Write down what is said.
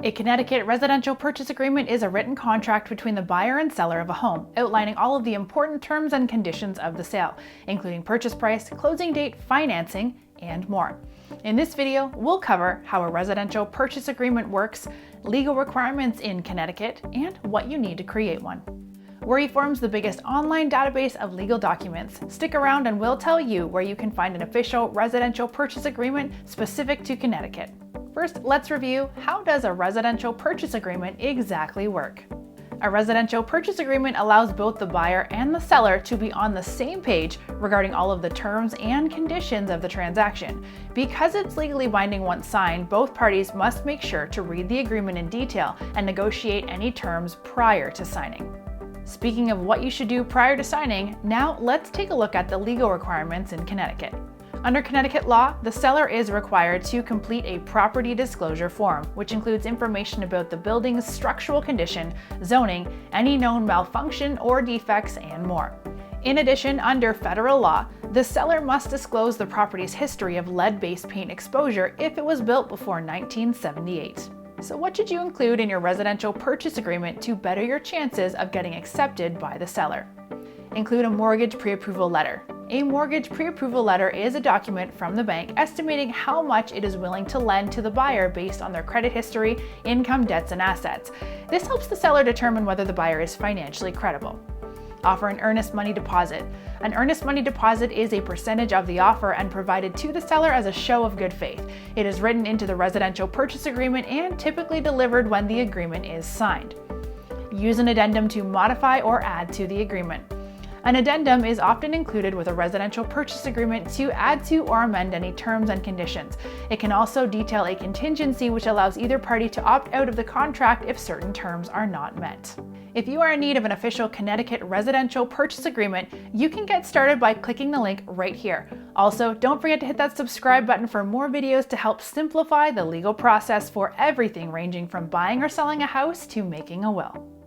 A Connecticut residential purchase agreement is a written contract between the buyer and seller of a home, outlining all of the important terms and conditions of the sale, including purchase price, closing date, financing, and more. In this video, we'll cover how a residential purchase agreement works, legal requirements in Connecticut, and what you need to create one. We're eForms, the biggest online database of legal documents. Stick around and we'll tell you where you can find an official residential purchase agreement specific to Connecticut. First, let's review how does a residential purchase agreement exactly work. A residential purchase agreement allows both the buyer and the seller to be on the same page regarding all of the terms and conditions of the transaction. Because it's legally binding once signed, both parties must make sure to read the agreement in detail and negotiate any terms prior to signing. Speaking of what you should do prior to signing, now let's take a look at the legal requirements in Connecticut. Under Connecticut law, the seller is required to complete a property disclosure form, which includes information about the building's structural condition, zoning, any known malfunction or defects, and more. In addition, under federal law, the seller must disclose the property's history of lead-based paint exposure if it was built before 1978. So what should you include in your residential purchase agreement to better your chances of getting accepted by the seller? Include a mortgage pre-approval letter. A mortgage pre-approval letter is a document from the bank estimating how much it is willing to lend to the buyer based on their credit history, income, debts, and assets. This helps the seller determine whether the buyer is financially credible. Offer an earnest money deposit. An earnest money deposit is a percentage of the offer and provided to the seller as a show of good faith. It is written into the residential purchase agreement and typically delivered when the agreement is signed. Use an addendum to modify or add to the agreement. An addendum is often included with a residential purchase agreement to add to or amend any terms and conditions. It can also detail a contingency which allows either party to opt out of the contract if certain terms are not met. If you are in need of an official Connecticut residential purchase agreement, you can get started by clicking the link right here. Also, don't forget to hit that subscribe button for more videos to help simplify the legal process for everything ranging from buying or selling a house to making a will.